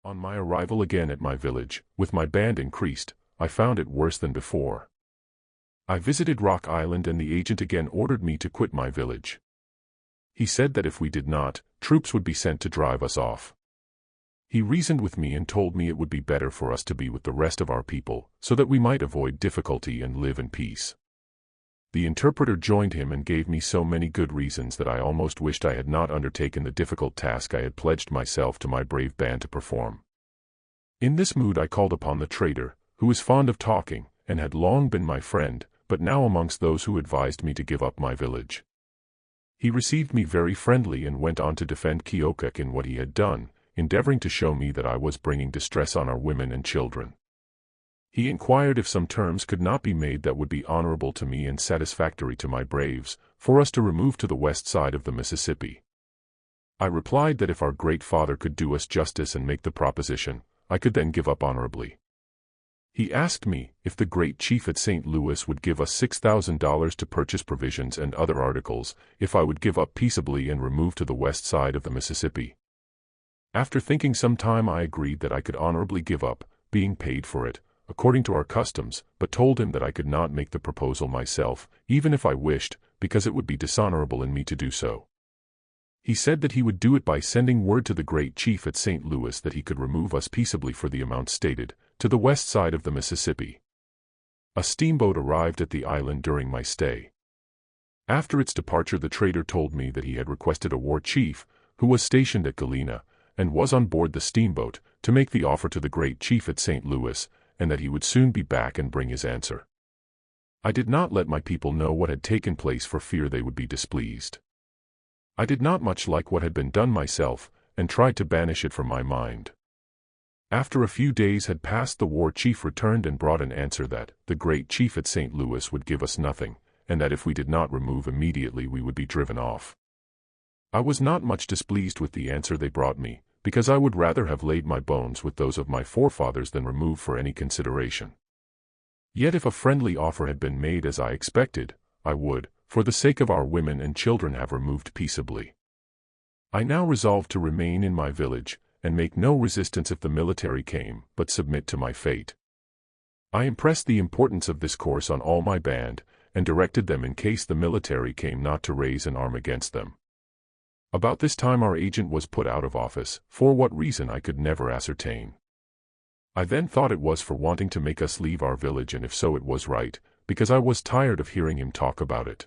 On my arrival again at my village, with my band increased, I found it worse than before. I visited Rock Island and the agent again ordered me to quit my village. He said that if we did not, troops would be sent to drive us off. He reasoned with me and told me it would be better for us to be with the rest of our people, so that we might avoid difficulty and live in peace. The interpreter joined him and gave me so many good reasons that I almost wished I had not undertaken the difficult task I had pledged myself to my brave band to perform. In this mood I called upon the trader, who was fond of talking, and had long been my friend, but now amongst those who advised me to give up my village. He received me very friendly and went on to defend Keokuk in what he had done, endeavoring to show me that I was bringing distress on our women and children. He inquired if some terms could not be made that would be honorable to me and satisfactory to my braves, for us to remove to the west side of the Mississippi. I replied that if our great father could do us justice and make the proposition, I could then give up honorably. He asked me if the great chief at St. Louis would give us $6,000 to purchase provisions and other articles, if I would give up peaceably and remove to the west side of the Mississippi. After thinking some time I agreed that I could honorably give up, being paid for it, according to our customs, but told him that I could not make the proposal myself, even if I wished, because it would be dishonorable in me to do so. He said that he would do it by sending word to the great chief at St. Louis that he could remove us peaceably for the amount stated, to the west side of the Mississippi. A steamboat arrived at the island during my stay. After its departure the trader told me that he had requested a war chief, who was stationed at Galena, and was on board the steamboat, to make the offer to the great chief at St. Louis, and that he would soon be back and bring his answer. I did not let my people know what had taken place for fear they would be displeased. I did not much like what had been done myself, and tried to banish it from my mind. After a few days had passed the war chief returned and brought an answer that the great chief at St. Louis would give us nothing, and that if we did not remove immediately we would be driven off. I was not much displeased with the answer they brought me, because I would rather have laid my bones with those of my forefathers than remove for any consideration. Yet if a friendly offer had been made as I expected, I would, for the sake of our women and children, have removed peaceably. I now resolved to remain in my village, and make no resistance if the military came, but submit to my fate. I impressed the importance of this course on all my band, and directed them in case the military came not to raise an arm against them. About this time our agent was put out of office, for what reason I could never ascertain. I then thought it was for wanting to make us leave our village, and if so it was right, because I was tired of hearing him talk about it.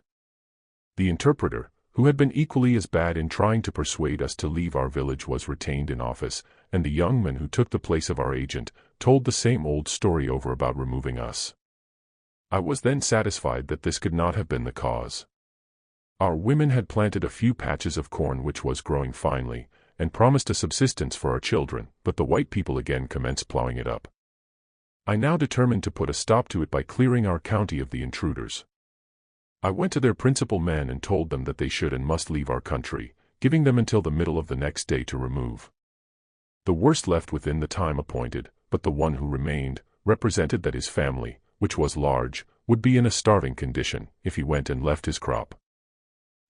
The interpreter, who had been equally as bad in trying to persuade us to leave our village, was retained in office, and the young man who took the place of our agent told the same old story over about removing us. I was then satisfied that this could not have been the cause. Our women had planted a few patches of corn which was growing finely, and promised a subsistence for our children, but the white people again commenced plowing it up. I now determined to put a stop to it by clearing our county of the intruders. I went to their principal men and told them that they should and must leave our country, giving them until the middle of the next day to remove. The worst left within the time appointed, but the one who remained represented that his family, which was large, would be in a starving condition if he went and left his crop.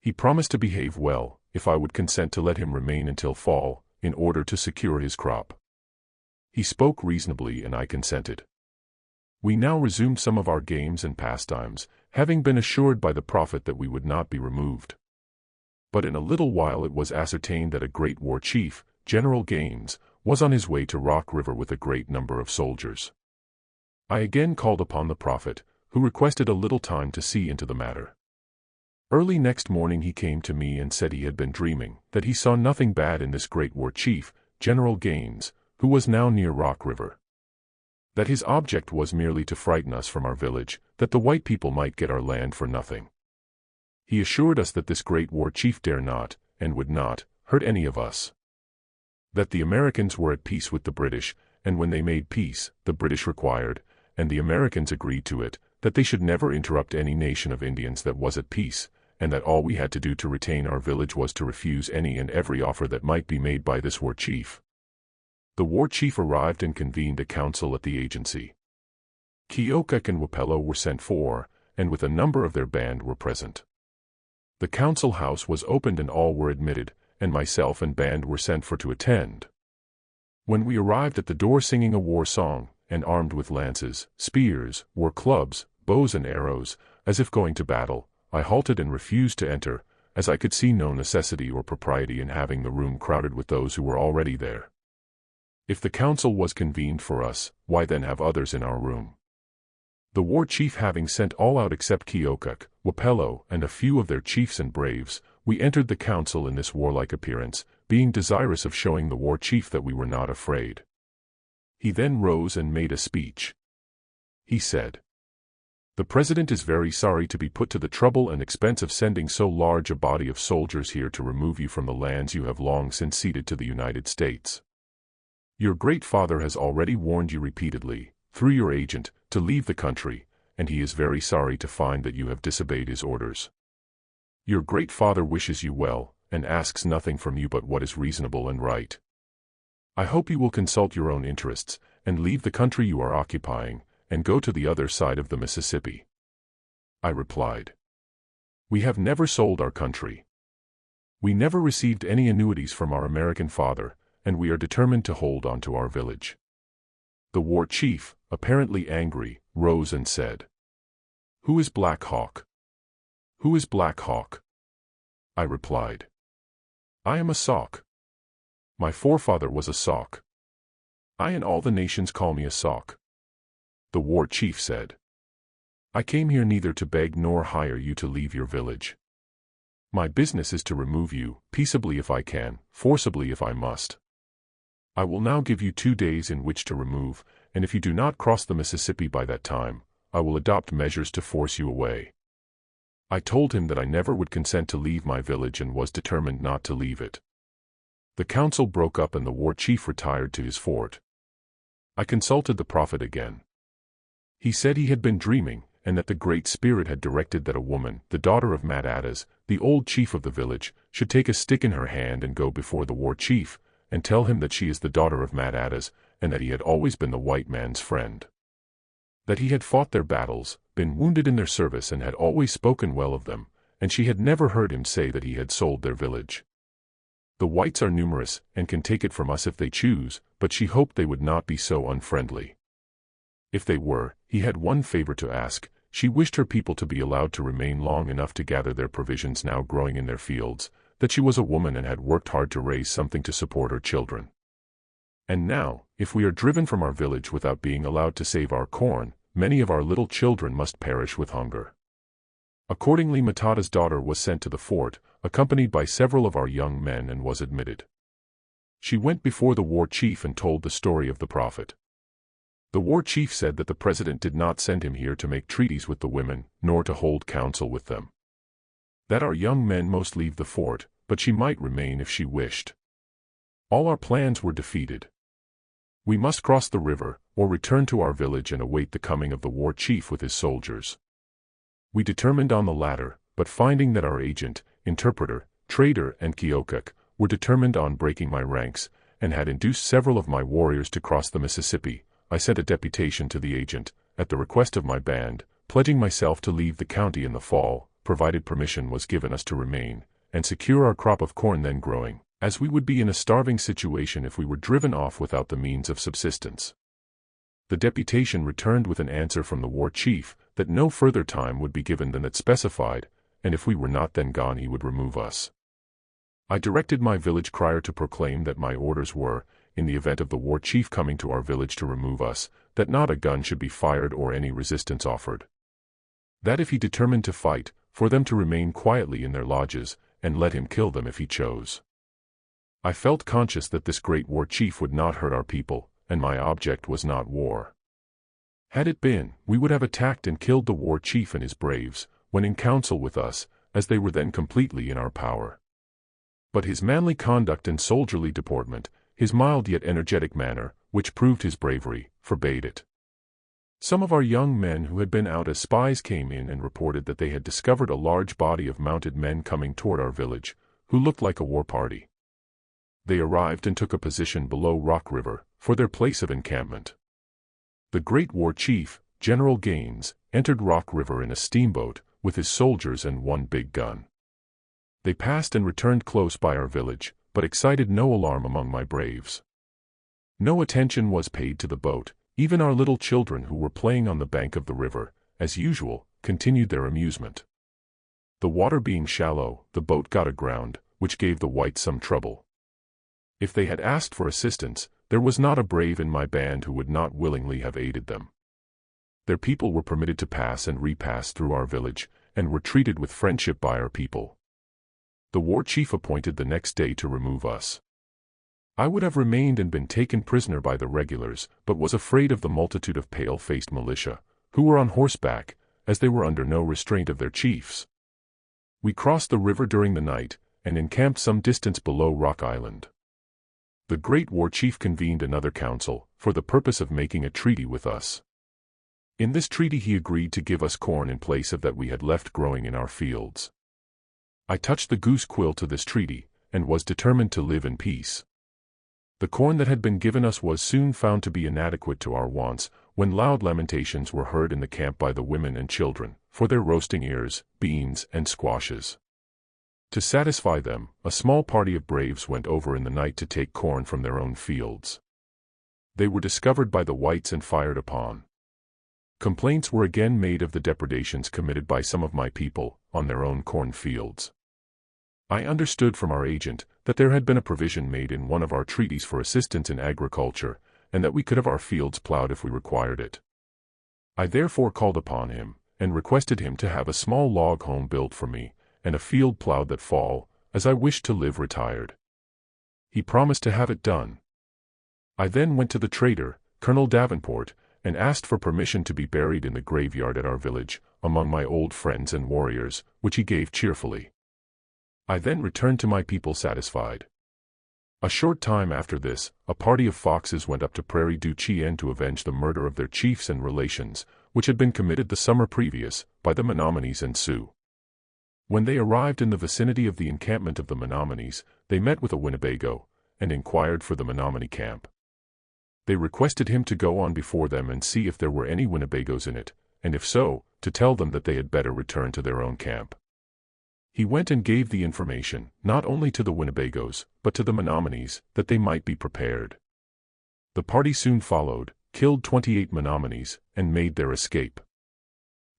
He promised to behave well, if I would consent to let him remain until fall, in order to secure his crop. He spoke reasonably and I consented. We now resumed some of our games and pastimes, having been assured by the prophet that we would not be removed. But in a little while it was ascertained that a great war chief, General Gaines, was on his way to Rock River with a great number of soldiers. I again called upon the prophet, who requested a little time to see into the matter. Early next morning he came to me and said he had been dreaming, that he saw nothing bad in this great war chief, General Gaines, who was now near Rock River. That his object was merely to frighten us from our village, that the white people might get our land for nothing. He assured us that this great war chief dare not, and would not, hurt any of us. That the Americans were at peace with the British, and when they made peace, the British required, and the Americans agreed to it, that they should never interrupt any nation of Indians that was at peace, and that all we had to do to retain our village was to refuse any and every offer that might be made by this war chief. The war chief arrived and convened a council at the agency. Keokuk and Wapello were sent for, and with a number of their band were present. The council house was opened and all were admitted, and myself and band were sent for to attend. When we arrived at the door singing a war song, and armed with lances, spears, war clubs, bows and arrows, as if going to battle, I halted and refused to enter, as I could see no necessity or propriety in having the room crowded with those who were already there. If the council was convened for us, why then have others in our room? The war chief having sent all out except Keokuk, Wapello, and a few of their chiefs and braves, we entered the council in this warlike appearance, being desirous of showing the war chief that we were not afraid. He then rose and made a speech. He said, "The President is very sorry to be put to the trouble and expense of sending so large a body of soldiers here to remove you from the lands you have long since ceded to the United States. Your great father has already warned you repeatedly, through your agent, to leave the country, and he is very sorry to find that you have disobeyed his orders. Your great father wishes you well, and asks nothing from you but what is reasonable and right. I hope you will consult your own interests, and leave the country you are occupying, and go to the other side of the Mississippi." I replied, "We have never sold our country. We never received any annuities from our American father, and we are determined to hold on to our village." The war chief, apparently angry, rose and said, "Who is Black Hawk? Who is Black Hawk?" I replied, "I am a Sauk. My forefather was a Sauk. I and all the nations call me a Sauk." The war chief said, "I came here neither to beg nor hire you to leave your village. My business is to remove you, peaceably if I can, forcibly if I must. I will now give you 2 days in which to remove, and if you do not cross the Mississippi by that time, I will adopt measures to force you away." I told him that I never would consent to leave my village and was determined not to leave it. The council broke up and the war chief retired to his fort. I consulted the prophet again. He said he had been dreaming, and that the Great Spirit had directed that a woman, the daughter of Matatas, the old chief of the village, should take a stick in her hand and go before the war chief, and tell him that she is the daughter of Matatas, and that he had always been the white man's friend. That he had fought their battles, been wounded in their service and had always spoken well of them, and she had never heard him say that he had sold their village. The whites are numerous, and can take it from us if they choose, but she hoped they would not be so unfriendly. If they were, he had one favor to ask. She wished her people to be allowed to remain long enough to gather their provisions now growing in their fields, that she was a woman and had worked hard to raise something to support her children. And now, if we are driven from our village without being allowed to save our corn, many of our little children must perish with hunger. Accordingly, Matata's daughter was sent to the fort, accompanied by several of our young men, and was admitted. She went before the war chief and told the story of the prophet. The war chief said that the president did not send him here to make treaties with the women, nor to hold counsel with them. That our young men must leave the fort, but she might remain if she wished. All our plans were defeated. We must cross the river, or return to our village and await the coming of the war chief with his soldiers. We determined on the latter, but finding that our agent, interpreter, trader, and Keokuk were determined on breaking my ranks, and had induced several of my warriors to cross the Mississippi, I sent a deputation to the agent, at the request of my band, pledging myself to leave the county in the fall, provided permission was given us to remain, and secure our crop of corn then growing, as we would be in a starving situation if we were driven off without the means of subsistence. The deputation returned with an answer from the war chief, that no further time would be given than that specified, and if we were not then gone he would remove us. I directed my village crier to proclaim that my orders were, in the event of the war chief coming to our village to remove us, that not a gun should be fired or any resistance offered. That if he determined to fight, for them to remain quietly in their lodges, and let him kill them if he chose. I felt conscious that this great war chief would not hurt our people, and my object was not war. Had it been, we would have attacked and killed the war chief and his braves, when in council with us, as they were then completely in our power. But his manly conduct and soldierly deportment, his mild yet energetic manner, which proved his bravery, forbade it. Some of our young men who had been out as spies came in and reported that they had discovered a large body of mounted men coming toward our village, who looked like a war party. They arrived and took a position below Rock River, for their place of encampment. The great war chief, General Gaines, entered Rock River in a steamboat, with his soldiers and one big gun. They passed and returned close by our village, but excited no alarm among my braves. No attention was paid to the boat. Even our little children who were playing on the bank of the river, as usual, continued their amusement. The water being shallow, the boat got aground, which gave the whites some trouble. If they had asked for assistance, there was not a brave in my band who would not willingly have aided them. Their people were permitted to pass and repass through our village, and were treated with friendship by our people. The war chief appointed the next day to remove us. I would have remained and been taken prisoner by the regulars, but was afraid of the multitude of pale-faced militia, who were on horseback, as they were under no restraint of their chiefs. We crossed the river during the night, and encamped some distance below Rock Island. The great war chief convened another council, for the purpose of making a treaty with us. In this treaty he agreed to give us corn in place of that we had left growing in our fields. I touched the goose quill to this treaty, and was determined to live in peace. The corn that had been given us was soon found to be inadequate to our wants, when loud lamentations were heard in the camp by the women and children, for their roasting ears, beans, and squashes. To satisfy them, a small party of braves went over in the night to take corn from their own fields. They were discovered by the whites and fired upon. Complaints were again made of the depredations committed by some of my people, on their own corn fields. I understood from our agent that there had been a provision made in one of our treaties for assistance in agriculture, and that we could have our fields plowed if we required it. I therefore called upon him, and requested him to have a small log home built for me, and a field plowed that fall, as I wished to live retired. He promised to have it done. I then went to the trader, Colonel Davenport, and asked for permission to be buried in the graveyard at our village, among my old friends and warriors, which he gave cheerfully. I then returned to my people satisfied. A short time after this, a party of Foxes went up to Prairie du Chien to avenge the murder of their chiefs and relations, which had been committed the summer previous, by the Menominees and Sioux. When they arrived in the vicinity of the encampment of the Menominees, they met with a Winnebago, and inquired for the Menominee camp. They requested him to go on before them and see if there were any Winnebagos in it, and if so, to tell them that they had better return to their own camp. He went and gave the information, not only to the Winnebagos, but to the Menominees, that they might be prepared. The party soon followed, killed 28 Menominees, and made their escape.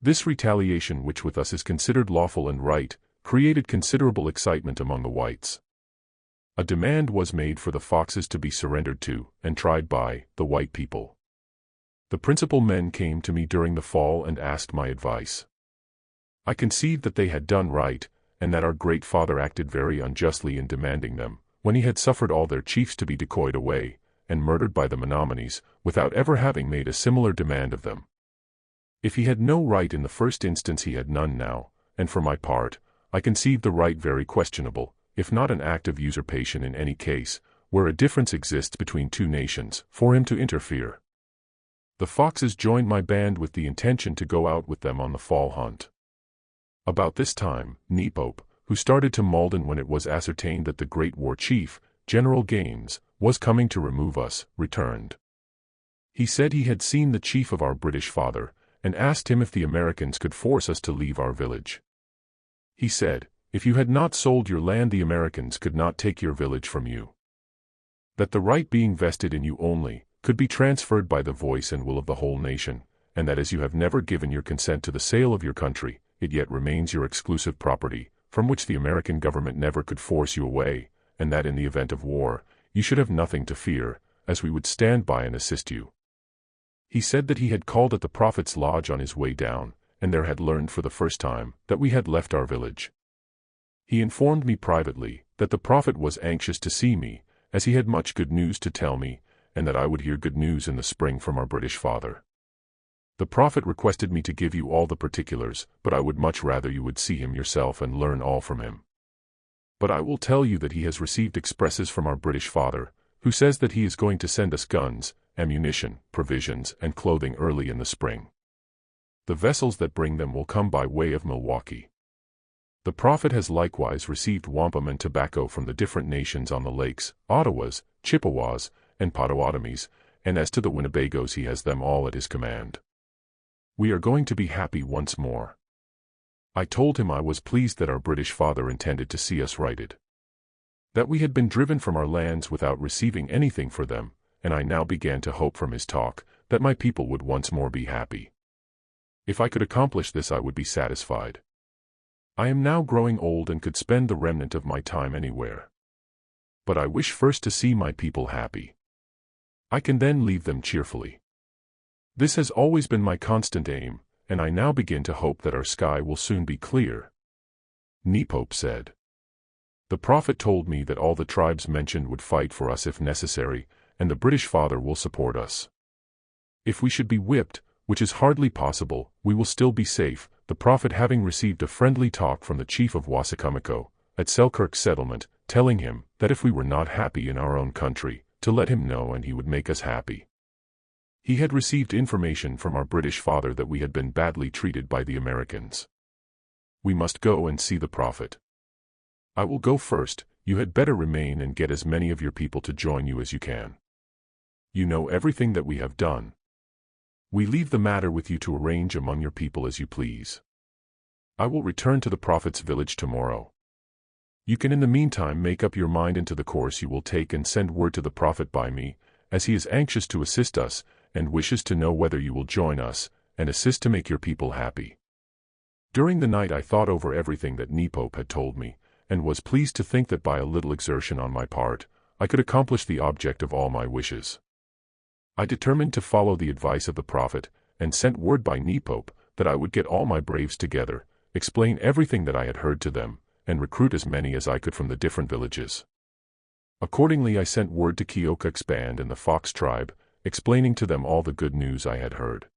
This retaliation, which with us is considered lawful and right, created considerable excitement among the whites. A demand was made for the Foxes to be surrendered to, and tried by, the white people. The principal men came to me during the fall and asked my advice. I conceived that they had done right, and that our great father acted very unjustly in demanding them, when he had suffered all their chiefs to be decoyed away, and murdered by the Menominees, without ever having made a similar demand of them. If he had no right in the first instance, he had none now, and for my part, I conceived the right very questionable, if not an act of usurpation in any case, where a difference exists between two nations, for him to interfere. The Foxes joined my band with the intention to go out with them on the fall hunt. About this time, Nepope, who started to Malden when it was ascertained that the great war chief, General Gaines, was coming to remove us, returned. He said he had seen the chief of our British father, and asked him if the Americans could force us to leave our village. He said, if you had not sold your land, the Americans could not take your village from you. That the right being vested in you only, could be transferred by the voice and will of the whole nation, and that as you have never given your consent to the sale of your country, it yet remains your exclusive property, from which the American government never could force you away, and that in the event of war, you should have nothing to fear, as we would stand by and assist you. He said that he had called at the Prophet's lodge on his way down, and there had learned for the first time that we had left our village. He informed me privately that the Prophet was anxious to see me, as he had much good news to tell me, and that I would hear good news in the spring from our British father. The Prophet requested me to give you all the particulars, but I would much rather you would see him yourself and learn all from him. But I will tell you that he has received expresses from our British father, who says that he is going to send us guns, ammunition, provisions, and clothing early in the spring. The vessels that bring them will come by way of Milwaukee. The Prophet has likewise received wampum and tobacco from the different nations on the lakes, Ottawas, Chippewas, and Potawatomis, and as to the Winnebagos, he has them all at his command. We are going to be happy once more. I told him I was pleased that our British father intended to see us righted. That we had been driven from our lands without receiving anything for them, and I now began to hope from his talk that my people would once more be happy. If I could accomplish this, I would be satisfied. I am now growing old and could spend the remnant of my time anywhere. But I wish first to see my people happy. I can then leave them cheerfully. This has always been my constant aim, and I now begin to hope that our sky will soon be clear." Nepop said. "The prophet told me that all the tribes mentioned would fight for us if necessary, and the British father will support us. If we should be whipped, which is hardly possible, we will still be safe, the prophet having received a friendly talk from the chief of Wasakumiko, at Selkirk settlement, telling him that if we were not happy in our own country, to let him know and he would make us happy. He had received information from our British father that we had been badly treated by the Americans. We must go and see the prophet. I will go first, you had better remain and get as many of your people to join you as you can. You know everything that we have done. We leave the matter with you to arrange among your people as you please. I will return to the prophet's village tomorrow. You can in the meantime make up your mind into the course you will take and send word to the prophet by me, as he is anxious to assist us, and wishes to know whether you will join us, and assist to make your people happy." During the night I thought over everything that Nepop had told me, and was pleased to think that by a little exertion on my part, I could accomplish the object of all my wishes. I determined to follow the advice of the prophet, and sent word by Nepop that I would get all my braves together, explain everything that I had heard to them, and recruit as many as I could from the different villages. Accordingly I sent word to Keokuk's band and the Fox tribe, explaining to them all the good news I had heard.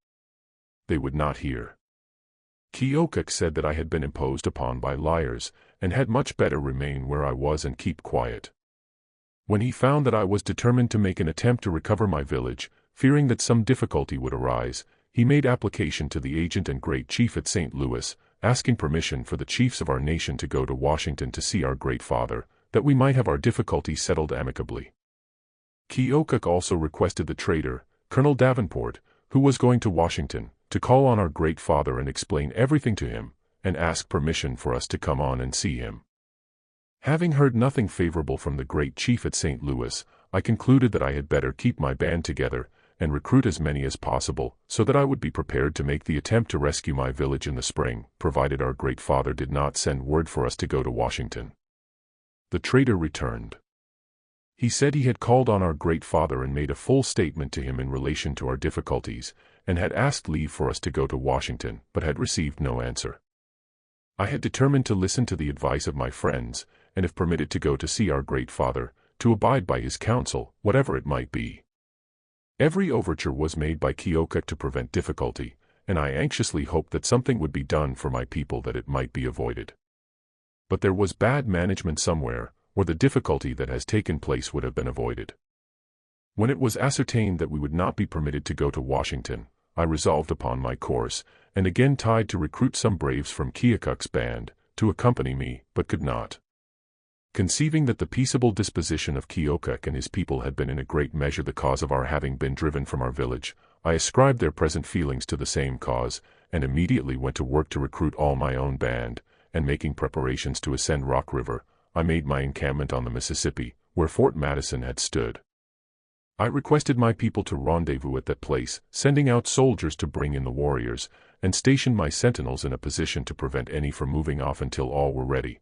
They would not hear. Keokuk said that I had been imposed upon by liars, and had much better remain where I was and keep quiet. When he found that I was determined to make an attempt to recover my village, fearing that some difficulty would arise, he made application to the agent and great chief at St. Louis, asking permission for the chiefs of our nation to go to Washington to see our great father, that we might have our difficulties settled amicably. Keokuk also requested the trader, Colonel Davenport, who was going to Washington, to call on our great father and explain everything to him, and ask permission for us to come on and see him. Having heard nothing favorable from the great chief at St. Louis, I concluded that I had better keep my band together, and recruit as many as possible, so that I would be prepared to make the attempt to rescue my village in the spring, provided our great father did not send word for us to go to Washington. The trader returned. He said he had called on our great father and made a full statement to him in relation to our difficulties, and had asked leave for us to go to Washington, but had received no answer. I had determined to listen to the advice of my friends, and if permitted to go to see our great father, to abide by his counsel, whatever it might be. Every overture was made by Keokuk to prevent difficulty, and I anxiously hoped that something would be done for my people that it might be avoided. But there was bad management somewhere, or the difficulty that has taken place would have been avoided. When it was ascertained that we would not be permitted to go to Washington, I resolved upon my course, and again tried to recruit some braves from Keokuk's band, to accompany me, but could not. Conceiving that the peaceable disposition of Keokuk and his people had been in a great measure the cause of our having been driven from our village, I ascribed their present feelings to the same cause, and immediately went to work to recruit all my own band, and making preparations to ascend Rock River, I made my encampment on the Mississippi, where Fort Madison had stood. I requested my people to rendezvous at that place, sending out soldiers to bring in the warriors, and stationed my sentinels in a position to prevent any from moving off until all were ready.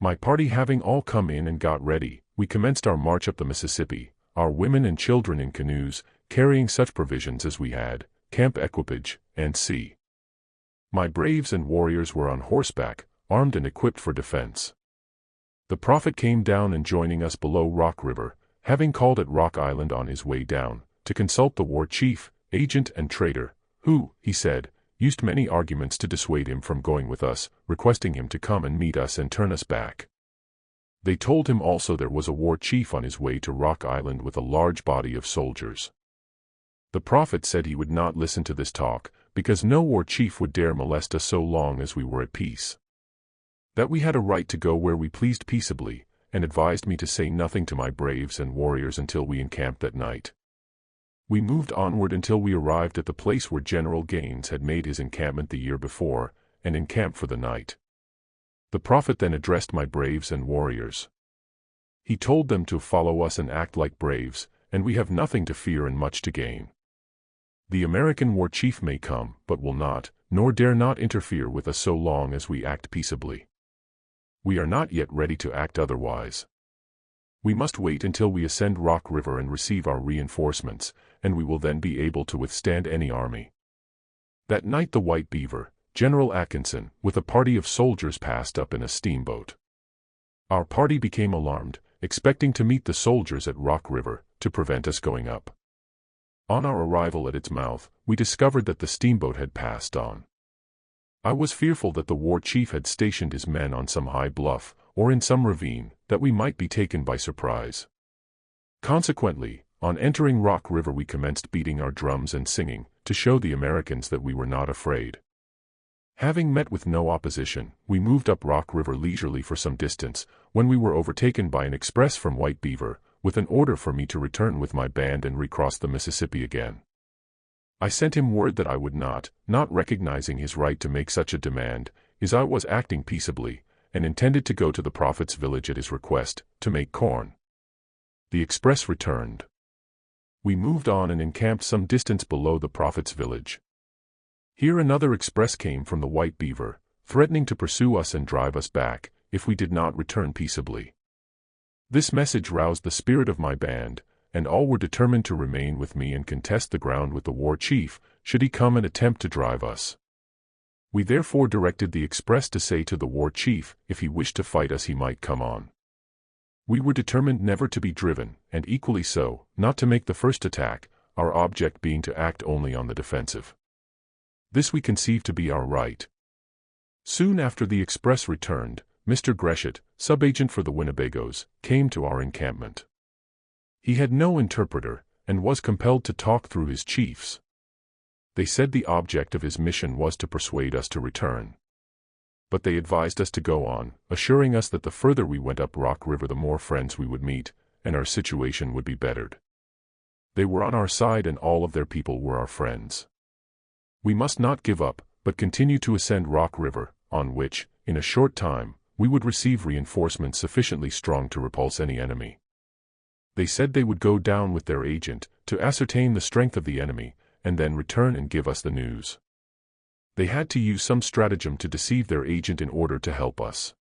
My party having all come in and got ready, we commenced our march up the Mississippi, our women and children in canoes, carrying such provisions as we had, camp equipage, and sea. My braves and warriors were on horseback, armed and equipped for defense. The prophet came down and joining us below Rock River, having called at Rock Island on his way down, to consult the war chief, agent and trader, who, he said, used many arguments to dissuade him from going with us, requesting him to come and meet us and turn us back. They told him also there was a war chief on his way to Rock Island with a large body of soldiers. The prophet said he would not listen to this talk, because no war chief would dare molest us so long as we were at peace. That we had a right to go where we pleased peaceably, and advised me to say nothing to my braves and warriors until we encamped that night. We moved onward until we arrived at the place where General Gaines had made his encampment the year before, and encamped for the night. The prophet then addressed my braves and warriors. He told them to follow us and act like braves, and we have nothing to fear and much to gain. The American war chief may come, but will not, nor dare not interfere with us so long as we act peaceably. We are not yet ready to act otherwise. We must wait until we ascend Rock River and receive our reinforcements, and we will then be able to withstand any army. That night the White Beaver, General Atkinson, with a party of soldiers passed up in a steamboat. Our party became alarmed, expecting to meet the soldiers at Rock River, to prevent us going up. On our arrival at its mouth, we discovered that the steamboat had passed on. I was fearful that the war chief had stationed his men on some high bluff, or in some ravine, that we might be taken by surprise. Consequently, on entering Rock River we commenced beating our drums and singing, to show the Americans that we were not afraid. Having met with no opposition, we moved up Rock River leisurely for some distance, when we were overtaken by an express from White Beaver, with an order for me to return with my band and recross the Mississippi again. I sent him word that I would not recognizing his right to make such a demand, as I was acting peaceably, and intended to go to the prophet's village at his request, to make corn. The express returned. We moved on and encamped some distance below the prophet's village. Here another express came from the White Beaver, threatening to pursue us and drive us back, if we did not return peaceably. This message roused the spirit of my band, and all were determined to remain with me and contest the ground with the war chief, should he come and attempt to drive us. We therefore directed the express to say to the war chief, if he wished to fight us he might come on. We were determined never to be driven, and equally so, not to make the first attack, our object being to act only on the defensive. This we conceived to be our right. Soon after the express returned, Mr. Greshett, subagent for the Winnebagos, came to our encampment. He had no interpreter, and was compelled to talk through his chiefs. They said the object of his mission was to persuade us to return. But they advised us to go on, assuring us that the further we went up Rock River the more friends we would meet, and our situation would be bettered. They were on our side and all of their people were our friends. We must not give up, but continue to ascend Rock River, on which, in a short time, we would receive reinforcements sufficiently strong to repulse any enemy. They said they would go down with their agent, to ascertain the strength of the enemy, and then return and give us the news. They had to use some stratagem to deceive their agent in order to help us.